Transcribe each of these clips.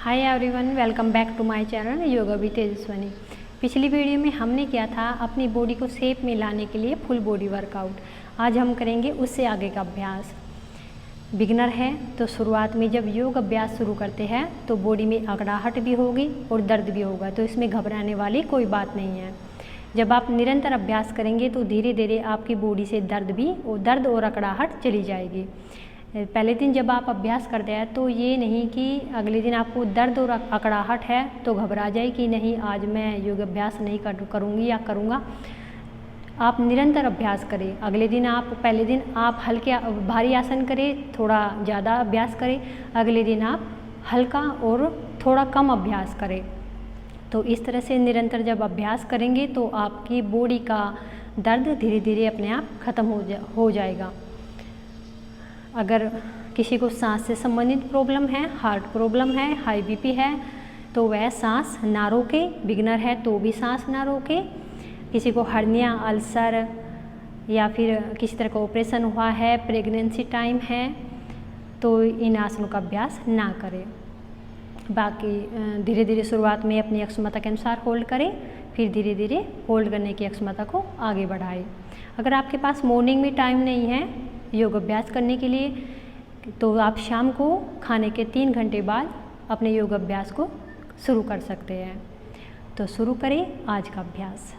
Hi everyone, welcome back to my channel yoga with Tejaswini. पिछली video में हमने किया था अपनी बॉडी को शेप में लाने के लिए फुल बॉडी वर्कआउट। आज हम करेंगे उससे आगे का अभ्यास। बिगिनर है तो शुरुआत में जब योग अभ्यास शुरू करते हैं तो बॉडी में अकड़ाहट भी होगी और दर्द भी होगा, तो इसमें घबराने वाली कोई बात नहीं है। जब आप निरंतर अभ्यास करेंगे तो धीरे धीरे आपकी बॉडी से दर्द और अकड़ाहट चली जाएगी। पहले दिन जब आप अभ्यास करते हैं तो ये नहीं कि अगले दिन आपको दर्द और अकड़ाहट है तो घबरा जाए कि नहीं आज मैं योग अभ्यास नहीं करूँगी या करूँगा। आप निरंतर अभ्यास करें। अगले दिन पहले दिन आप हल्के भारी आसन करें, थोड़ा ज़्यादा अभ्यास करें। अगले दिन आप हल्का और थोड़ा कम अभ्यास करें। तो इस तरह से निरंतर जब अभ्यास करेंगे तो आपकी बॉडी का दर्द धीरे धीरे अपने आप ख़त्म हो जाएगा। अगर किसी को सांस से संबंधित प्रॉब्लम है, हार्ट प्रॉब्लम है, हाई बीपी है, तो वह सांस ना रोके। बिगिनर है तो भी सांस ना रोके। किसी को हर्निया, अल्सर या फिर किसी तरह का ऑपरेशन हुआ है, प्रेगनेंसी टाइम है, तो इन आसनों का अभ्यास ना करें। बाकी धीरे धीरे शुरुआत में अपनी अक्षमता के अनुसार होल्ड करें, फिर धीरे धीरे होल्ड करने की अक्षमता को आगे बढ़ाएं। अगर आपके पास मॉर्निंग में टाइम नहीं है योग अभ्यास करने के लिए, तो आप शाम को खाने के 3 घंटे बाद अपने योग अभ्यास को शुरू कर सकते हैं। तो शुरू करें आज का अभ्यास।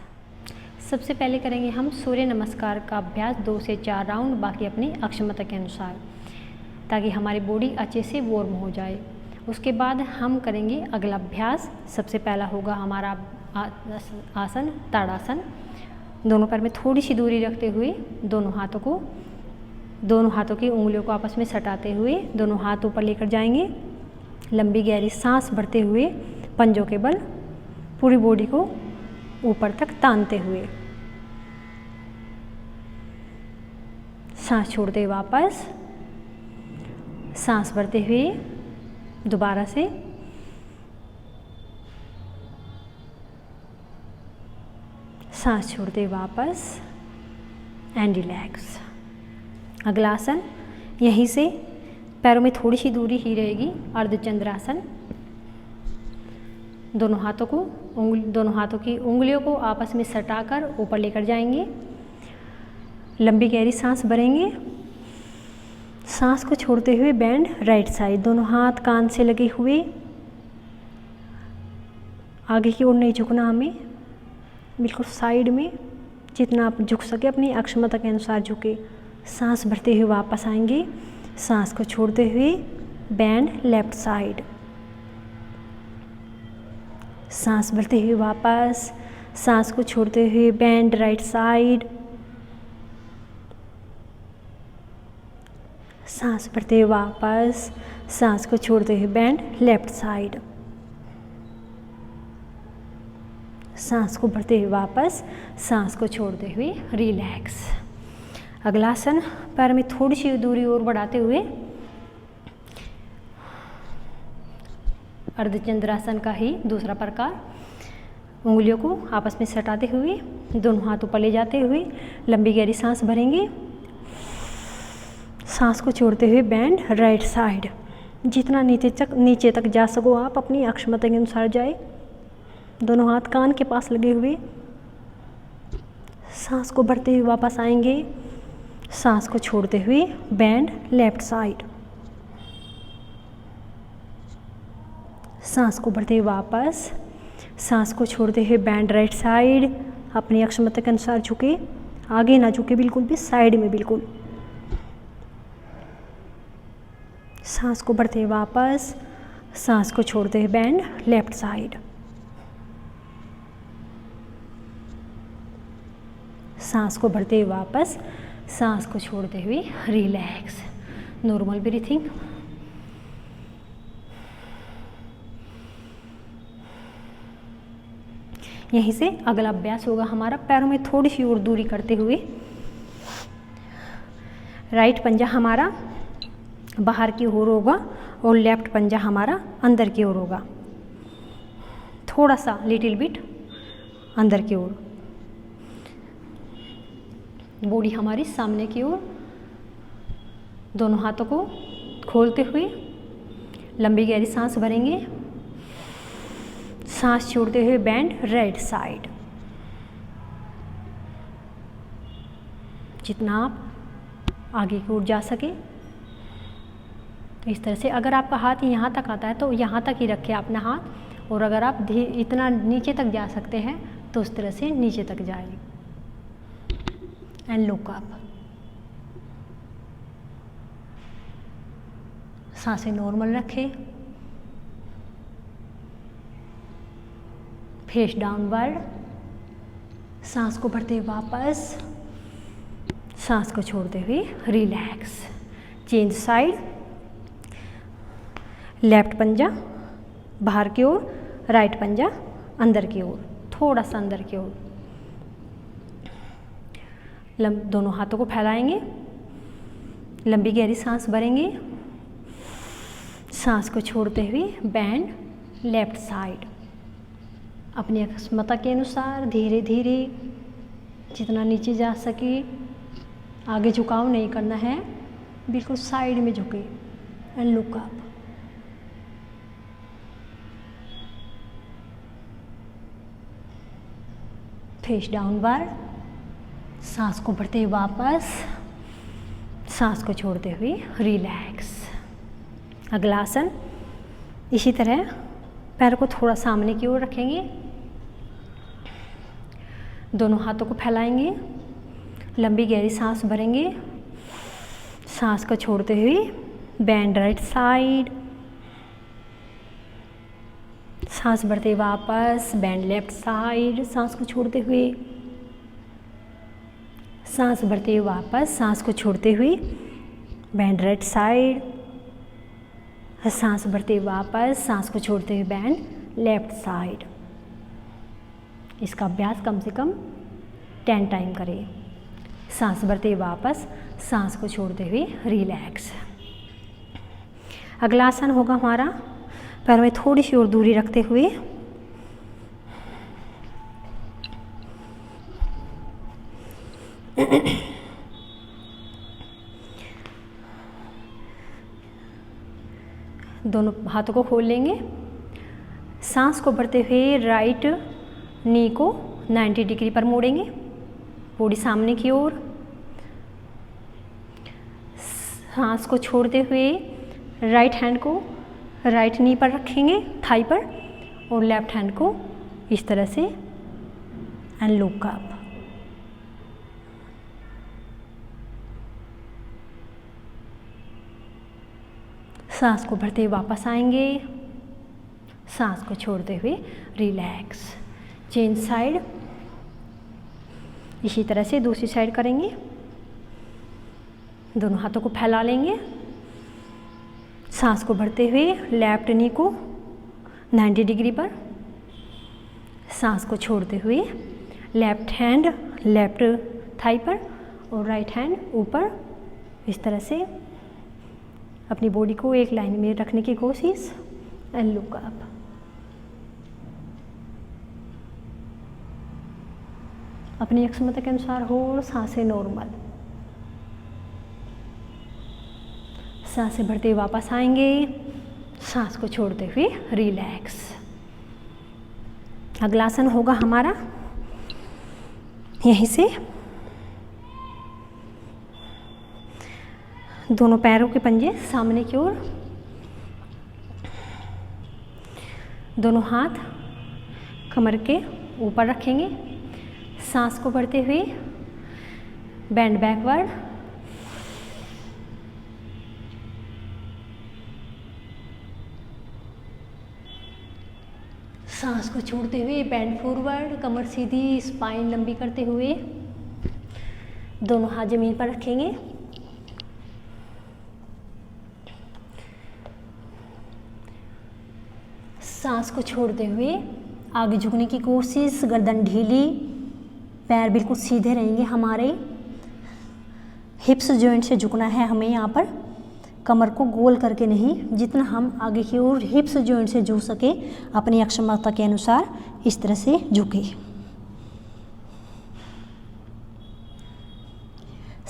सबसे पहले करेंगे हम सूर्य नमस्कार का अभ्यास 2 से 4 राउंड, बाकी अपनी अक्षमता के अनुसार, ताकि हमारी बॉडी अच्छे से वार्म हो जाए। उसके बाद हम करेंगे अगला अभ्यास। सबसे पहला होगा हमारा आसन ताड़ासन। दोनों पैर में थोड़ी सी दूरी रखते हुए दोनों हाथों की उंगलियों को आपस में सटाते हुए दोनों हाथ ऊपर लेकर जाएंगे। लंबी गहरी सांस भरते हुए पंजों के बल पूरी बॉडी को ऊपर तक तानते हुए सांस छोड़ते वापस, सांस भरते हुए दोबारा से, सांस छोड़ते वापस एंड रिलैक्स। अगला आसन यहीं से पैरों में थोड़ी सी दूरी ही रहेगी, अर्धचंद्रासन। दोनों हाथों की उंगलियों को आपस में सटाकर ऊपर लेकर जाएंगे। लंबी गहरी सांस भरेंगे। सांस को छोड़ते हुए बेंड राइट साइड। दोनों हाथ कान से लगे हुए, आगे की ओर नहीं झुकना हमें, बिल्कुल साइड में जितना आप झुक सके अपनी अक्षमता के अनुसार झुके। सांस भरते हुए वापस आएंगे। सांस को छोड़ते हुए बैंड लेफ्ट साइड। सांस भरते हुए वापस, सांस को छोड़ते हुए बैंड राइट साइड। सांस भरते हुए वापस, सांस को छोड़ते हुए बैंड लेफ्ट साइड। सांस को भरते हुए वापस, सांस को छोड़ते हुए रिलैक्स। अगला आसन पैर में थोड़ी सी दूरी और बढ़ाते हुए अर्धचंद्रासन का ही दूसरा प्रकार। उंगलियों को आपस में सटाते हुए दोनों हाथ ऊपर ले जाते हुए लंबी गहरी सांस भरेंगे। सांस को छोड़ते हुए बैंड राइट साइड। जितना नीचे तक जा सको आप अपनी अक्षमता के अनुसार जाए। दोनों हाथ कान के पास लगे हुए। सांस को भरते हुए वापस आएंगे। सांस को छोड़ते हुए बैंड लेफ्ट साइड। सांस को भरते हुए वापस, सांस को छोड़ते हुए बैंड राइट साइड। अपनी अक्षमता के अनुसार झुके, आगे ना झुके बिल्कुल भी, साइड में बिल्कुल। सांस को भरते हुए वापस, सांस को छोड़ते हुए बैंड लेफ्ट साइड। सांस को भरते हुए वापस, सांस को छोड़ते हुए रिलैक्स। Normal breathing. यहीं से अगला अभ्यास होगा हमारा पैरों में थोड़ी सी और दूरी करते हुए। राइट पंजा हमारा बाहर की ओर होगा और लेफ्ट पंजा हमारा अंदर की ओर होगा, थोड़ा सा लिटिल बिट अंदर की ओर। बॉडी हमारी सामने की ओर। दोनों हाथों को खोलते हुए लंबी गहरी सांस भरेंगे। सांस छोड़ते हुए बेंड राइट साइड। जितना आप आगे की ओर जा सके इस तरह से। अगर आपका हाथ यहाँ तक आता है तो यहाँ तक ही रखें अपना हाथ, और अगर आप इतना नीचे तक जा सकते हैं तो उस तरह से नीचे तक जाए। And look up. सांसें नॉर्मल रखें। Face downward. सांस को भरते हुए वापस, सांस को छोड़ते हुए रिलैक्स। Change side. लेफ्ट पंजा बाहर की ओर, राइट पंजा अंदर की ओर, थोड़ा सा अंदर की ओर। दोनों हाथों को फैलाएंगे, लंबी गहरी सांस भरेंगे। सांस को छोड़ते हुए बैंड लेफ्ट साइड। अपनी क्षमता के अनुसार धीरे धीरे जितना नीचे जा सके, आगे झुकाव नहीं करना है, बिल्कुल साइड में झुके। And look up. Face downward. सांस को भरते हुए वापस, सांस को छोड़ते हुए रिलैक्स। अगला आसन इसी तरह पैर को थोड़ा सामने की ओर रखेंगे, दोनों हाथों को फैलाएंगे, लंबी गहरी सांस भरेंगे। सांस को छोड़ते हुए बैंड राइट साइड। सांस भरते वापस, बैंड लेफ्ट साइड। सांस को छोड़ते हुए, सांस भरते हुए वापस, सांस को छोड़ते हुए बैंड राइट साइड। सांस भरते हुए वापस, सांस को छोड़ते हुए बैंड लेफ्ट साइड। इसका अभ्यास कम से कम 10 टाइम करें। सांस भरते हुए वापस, सांस को छोड़ते हुए रिलैक्स। अगला आसन होगा हमारा पैरों में थोड़ी सी और दूरी रखते हुए दोनों हाथों को खोल लेंगे। सांस को भरते हुए राइट नी को 90 डिग्री पर मोड़ेंगे, बॉडी सामने की ओर। सांस को छोड़ते हुए राइट हैंड को राइट नी पर रखेंगे, थाई पर, और लेफ्ट हैंड को इस तरह से। And look up. सांस को भरते हुए वापस आएंगे, सांस को छोड़ते हुए रिलैक्स। Change side. इसी तरह से दूसरी साइड करेंगे, दोनों हाथों को फैला लेंगे। सांस को भरते हुए लेफ्ट नी को 90 डिग्री पर, सांस को छोड़ते हुए लेफ्ट हैंड लेफ्ट थाई पर और राइट हैंड ऊपर। इस तरह से अपनी बॉडी को एक लाइन में रखने की कोशिश। And look up. अपनी क्षमता के अनुसार हो, सांसें नॉर्मल। सांसें भरते हुए वापस आएंगे, सांस को छोड़ते हुए रिलैक्स। अगला आसन होगा हमारा यहीं से दोनों पैरों के पंजे सामने की ओर, दोनों हाथ कमर के ऊपर रखेंगे। सांस को भरते हुए बैंड बैकवर्ड। सांस को छोड़ते हुए बैंड फॉरवर्ड, कमर सीधी, स्पाइन लंबी करते हुए दोनों हाथ जमीन पर रखेंगे। सांस को छोड़ते हुए आगे झुकने की कोशिश, गर्दन ढीली, पैर बिल्कुल सीधे रहेंगे हमारे। हिप्स जॉइंट से झुकना है हमें यहाँ पर, कमर को गोल करके नहीं। जितना हम आगे की ओर हिप्स जॉइंट से झुक सके अपनी अक्षमता के अनुसार इस तरह से झुके।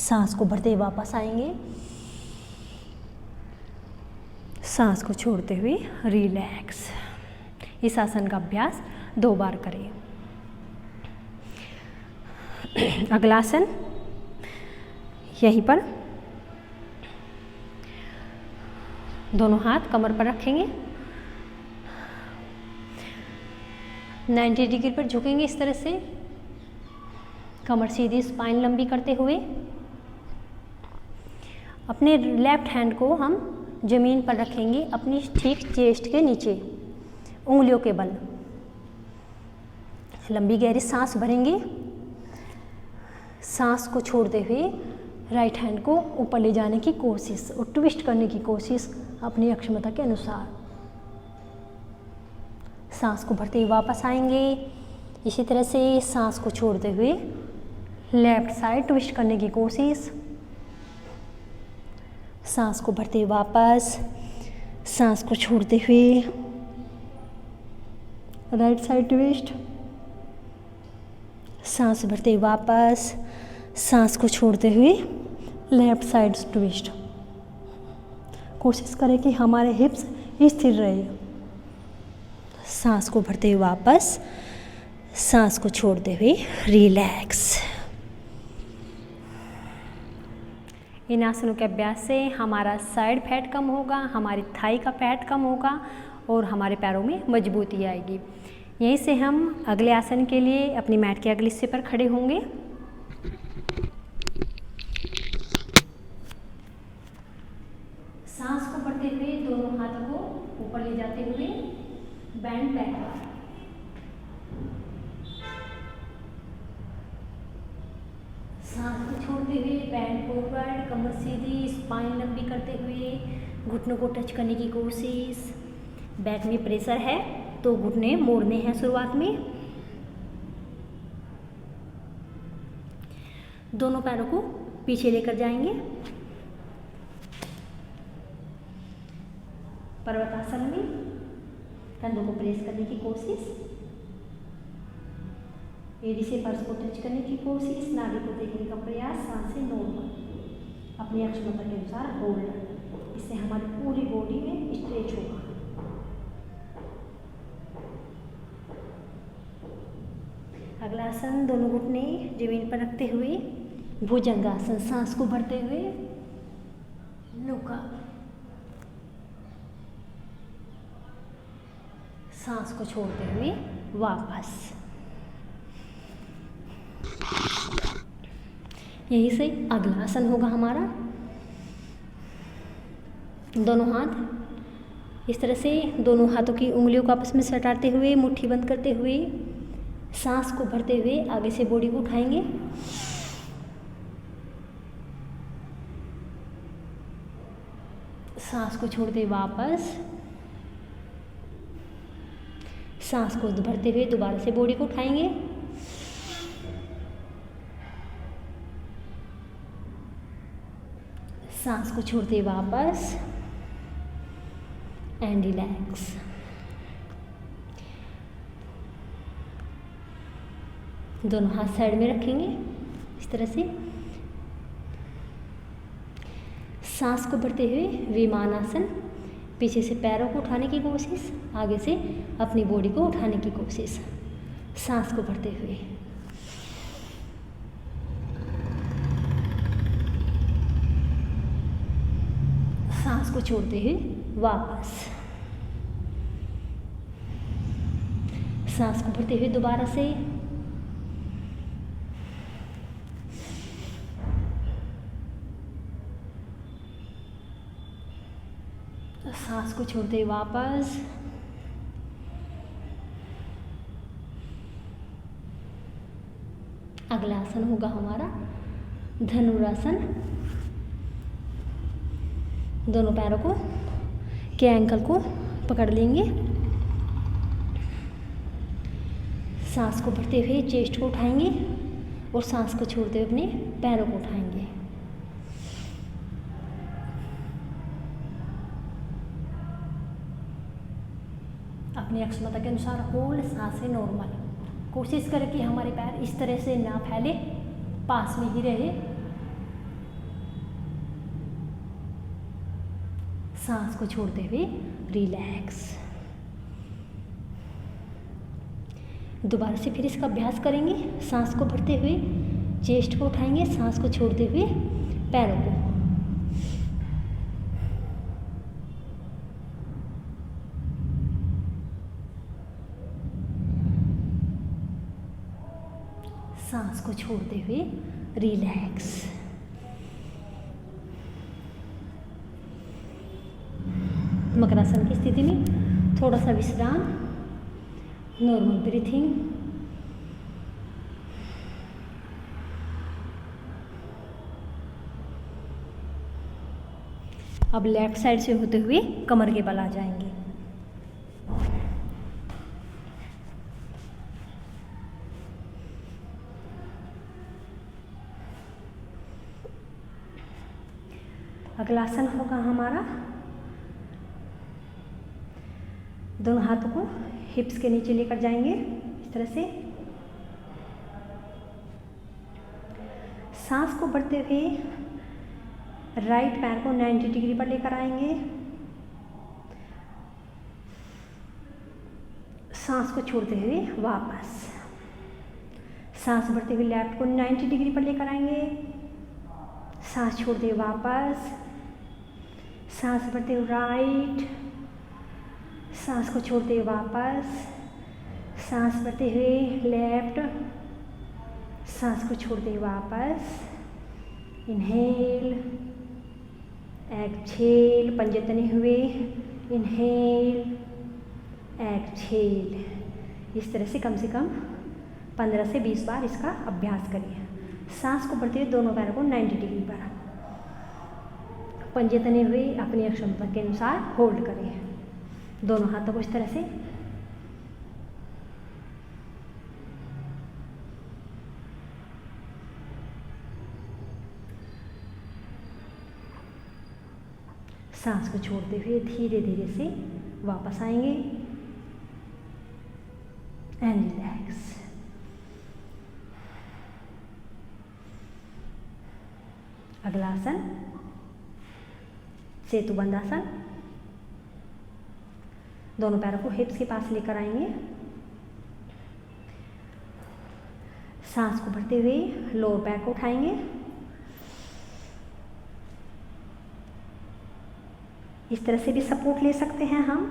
सांस को भरते वापस आएंगे, सांस को छोड़ते हुए रिलैक्स। इस आसन का अभ्यास 2 बार करें। अगला आसन यहीं पर दोनों हाथ कमर पर रखेंगे, 90 डिग्री पर झुकेंगे इस तरह से, कमर सीधी, स्पाइन लंबी करते हुए। अपने लेफ्ट हैंड को हम जमीन पर रखेंगे अपनी ठीक चेस्ट के नीचे, उंगलियों के बल। लंबी गहरी सांस भरेंगे, सांस को छोड़ते हुए राइट हैंड को ऊपर ले जाने की कोशिश और ट्विस्ट करने की कोशिश अपनी अक्षमता के अनुसार। सांस को भरते हुए वापस आएंगे। इसी तरह से सांस को छोड़ते हुए लेफ्ट साइड ट्विस्ट करने की कोशिश। सांस को भरते हुए वापस, सांस को छोड़ते हुए राइट साइड ट्विस्ट। सांस भरते हुए वापस, सांस को छोड़ते हुए लेफ्ट साइड ट्विस्ट। कोशिश करें कि हमारे हिप्स स्थिर रहे। सांस को भरते हुए वापस, सांस को छोड़ते हुए रिलैक्स। इन आसनों के अभ्यास से हमारा साइड फैट कम होगा, हमारी थाई का फैट कम होगा और हमारे पैरों में मजबूती आएगी। यहीं से हम अगले आसन के लिए अपनी मैट के अगले हिस्से पर खड़े होंगे। सांस को भरते हुए दोनों हाथों को ऊपर ले जाते हुए बैंड बैकवर्ड। सांस को छोड़ते हुए बैंड फॉरवर्ड, कमर सीधी, स्पाइन लंबी करते हुए घुटनों को टच करने की कोशिश। बैक में प्रेशर है तो घुटने मोड़ने हैं शुरुआत में। दोनों पैरों को पीछे लेकर जाएंगे। पर्वतासन में कंधों को प्रेस करने की कोशिश, एड़ी से फर्श को टच करने की कोशिश, नाभि को देखने का प्रयास, सांसें नॉर्मल, अपनी अक्षमता के अनुसार होल्ड। इससे हमारी पूरी बॉडी में स्ट्रेच होगा। अगला आसन दोनों घुटने जमीन पर रखते हुए भुजंगासन। सांस को भरते हुए नौका, सांस को छोड़ते हुए वापस। यहीं से अगला आसन होगा हमारा। दोनों हाथ इस तरह से दोनों हाथों की उंगलियों को आपस में सटाते हुए मुट्ठी बंद करते हुए सांस को भरते हुए आगे से बॉडी को उठाएंगे। सांस को छोड़ते हुए वापस, सांस को भरते हुए दोबारा से बॉडी को उठाएंगे। सांस को छोड़ते हुए वापस एंड रिलैक्स। दोनों हाथ साइड में रखेंगे इस तरह से। सांस को भरते हुए विमानासन, पीछे से पैरों को उठाने की कोशिश, आगे से अपनी बॉडी को उठाने की कोशिश। सांस को भरते हुए सांस को छोड़ते हुए वापस, सांस को भरते हुए दोबारा से, सांस को छोड़ते हुए वापस, अगला आसन होगा हमारा धनुरासन। दोनों पैरों को के एंकल को पकड़ लेंगे। सांस को भरते हुए चेस्ट को उठाएंगे और सांस को छोड़ते हुए अपने पैरों को उठाएंगे। अपनी अक्षमता के अनुसार होल्ड, सांसें नॉर्मल। कोशिश करें कि हमारे पैर इस तरह से ना फैले, पास में ही रहे। सांस को छोड़ते हुए रिलैक्स। दोबारा से फिर इसका अभ्यास करेंगे। सांस को भरते हुए चेस्ट को उठाएंगे, सांस को छोड़ते हुए पैरों को। सांस को छोड़ते हुए रिलैक्स। मकरासन की स्थिति में थोड़ा सा विश्राम, नॉर्मल ब्रीथिंग। अब लेफ्ट साइड से होते हुए कमर के बल आ जाएंगे। अगला आसन होगा हमारा, दोनों हाथों को हिप्स के नीचे लेकर जाएंगे इस तरह से। सांस को भरते हुए राइट पैर को 90 डिग्री पर लेकर आएंगे। सांस को छोड़ते हुए वापस। सांस भरते हुए लेफ्ट को 90 डिग्री पर लेकर आएंगे। सांस छोड़ते हुए वापस। सांस भरते हुए राइट, सांस को छोड़ते हुए वापस। सांस भरते हुए लेफ्ट, सांस को छोड़ते हुए वापस। इनहेल, एक्सहेल, पंजे तने हुए। Inhale, exhale. इस तरह से कम 15 से 20 बार इसका अभ्यास करिए। सांस को भरते हुए दोनों पैरों को 90 डिग्री पर, पंजे तने हुए अपनी क्षमता के अनुसार होल्ड करें। दोनों हाथों को इस तरह से। सांस को छोड़ते हुए धीरे धीरे से वापस आएंगे एंड रिलैक्स। अगला आसन सेतुबंध आसन। दोनों पैरों को हिप्स के पास लेकर आएंगे। सांस को भरते हुए लोअर बैक को उठाएंगे। इस तरह से भी सपोर्ट ले सकते हैं हम।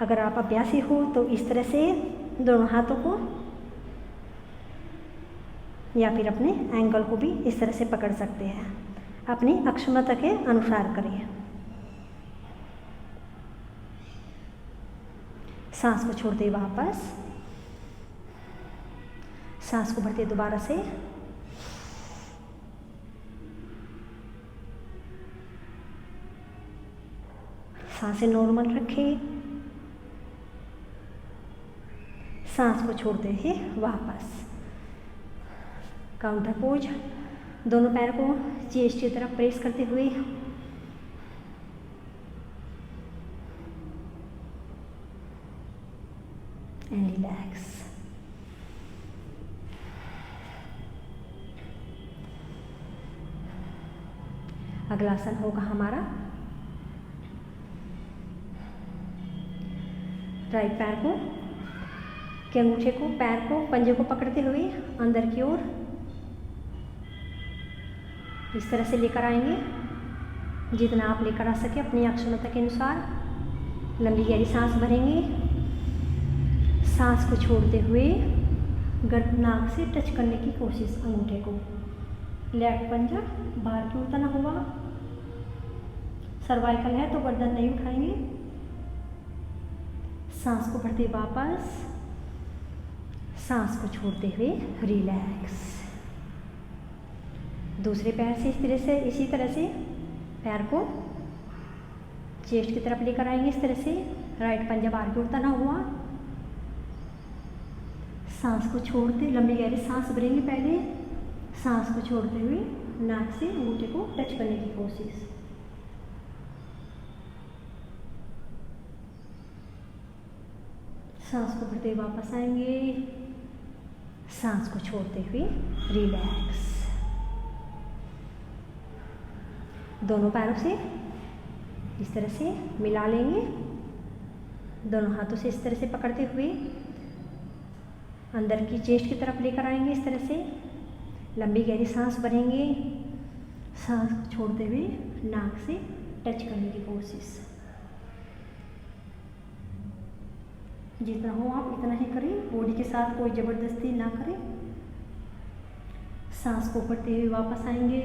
अगर आप अभ्यासी हो तो इस तरह से दोनों हाथों को या फिर अपने एंकल को भी इस तरह से पकड़ सकते हैं। अपनी अक्षमता के अनुसार करिए। सांस को छोड़ते वापस। सांस को भरते दोबारा से। सांसें नॉर्मल रखें। सांस को छोड़ते ही वापस। Counter pose. दोनों पैर को चेस्ट की तरफ प्रेस करते हुए एंड रिलैक्स। अगला आसन होगा हमारा राइट पैर को के अंगूठे को, पैर को, पंजे को पकड़ते हुए अंदर की ओर इस तरह से लेकर आएंगे। जितना आप लेकर आ सके अपनी अक्षमता के अनुसार। लंबी गहरी सांस भरेंगे। सांस को छोड़ते हुए गर्दन नाक से टच करने की कोशिश। अंगूठे को लेफ्ट पंजा बाहर की ओर तना हुआ। सर्वाइकल है तो गर्दन नहीं उठाएंगे। सांस को भरते वापस। सांस को छोड़ते हुए रिलैक्स। दूसरे पैर से इसी तरह से पैर को चेस्ट की तरफ लेकर आएंगे। इस तरह से राइट पंजा बाहर की ओर तना हुआ। सांस को छोड़ते लंबी गहरी सांस भरेंगे। पहले सांस को छोड़ते हुए नाक से अंगूठे को टच करने की कोशिश। सांस को भरते वापस आएंगे। सांस को छोड़ते हुए रिलैक्स। दोनों पैरों से इस तरह से मिला लेंगे दोनों हाथों से इस तरह से पकड़ते हुए अंदर की चेस्ट की तरफ लेकर आएंगे। इस तरह से लंबी गहरी सांस भरेंगे, सांस छोड़ते हुए नाक से टच करने की कोशिश। जितना हो आप इतना ही करें, बॉडी के साथ कोई ज़बरदस्ती ना करें। सांस को भरते हुए वापस आएंगे,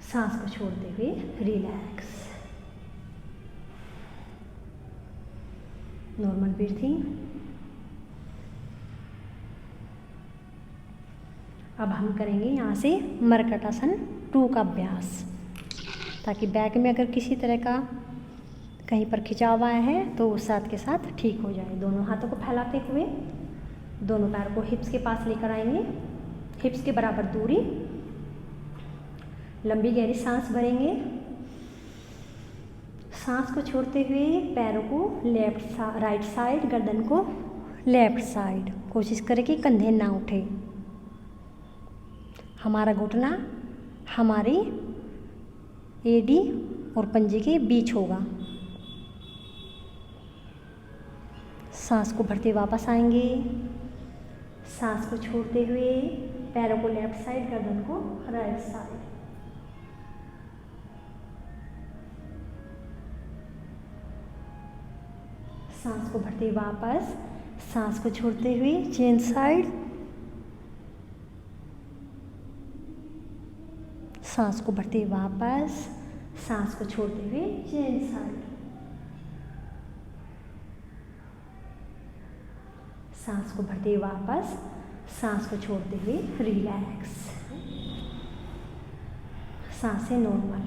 सांस को छोड़ते हुए रिलैक्स। Normal breathing. अब हम करेंगे यहाँ से मरकटासन 2 का अभ्यास, ताकि बैक में अगर किसी तरह का कहीं पर खिंचाव आया है तो उस साथ के साथ ठीक हो जाए। दोनों हाथों को फैलाते हुए दोनों पैर को हिप्स के पास लेकर आएंगे, हिप्स के बराबर दूरी। लंबी गहरी सांस भरेंगे, सांस को छोड़ते हुए पैरों को राइट साइड, गर्दन को लेफ्ट साइड। कोशिश करें कि कंधे ना उठे। हमारा घुटना हमारी एडी और पंजे के बीच होगा। सांस को भरते वापस आएंगे, सांस को छोड़ते हुए पैरों को लेफ्ट साइड, गर्दन को राइट साइड। सांस को भरते वापस, सांस को छोड़ते हुए चेन साइड, सांस को भरते वापस, सांस को छोड़ते हुए चेन साइड। सांस को भरते वापस, सांस को छोड़ते हुए रिलैक्स। सांसें नॉर्मल।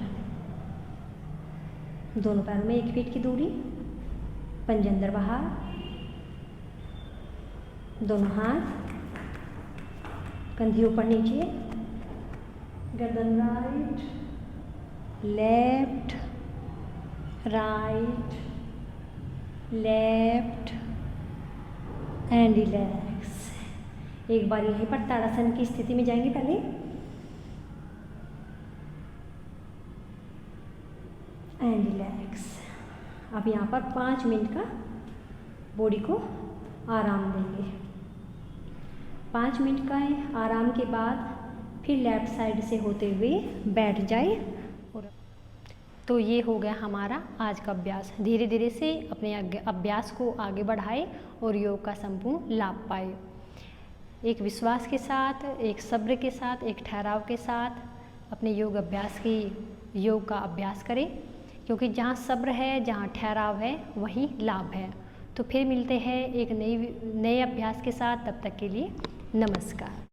दोनों पैरों में 1 फीट की दूरी, पंजे अंदर बाहर। दोनों हाथ कंधे ऊपर नीचे, गर्दन right left, right left and relax. एक बार यहीं पर ताड़ासन की स्थिति में जाएंगे पहले। And relax. अब यहाँ पर 5 मिनट का बॉडी को आराम देंगे। 5 मिनट का आराम के बाद फिर लेफ्ट साइड से होते हुए बैठ जाए। तो ये हो गया हमारा आज का अभ्यास। धीरे धीरे से अपने अभ्यास को आगे बढ़ाए और योग का संपूर्ण लाभ पाए। एक विश्वास के साथ, एक सब्र के साथ, एक ठहराव के साथ अपने योग का अभ्यास करें, क्योंकि जहाँ सब्र है, जहाँ ठहराव है, वहीं लाभ है। तो फिर मिलते हैं एक नए अभ्यास के साथ। तब तक के लिए नमस्कार।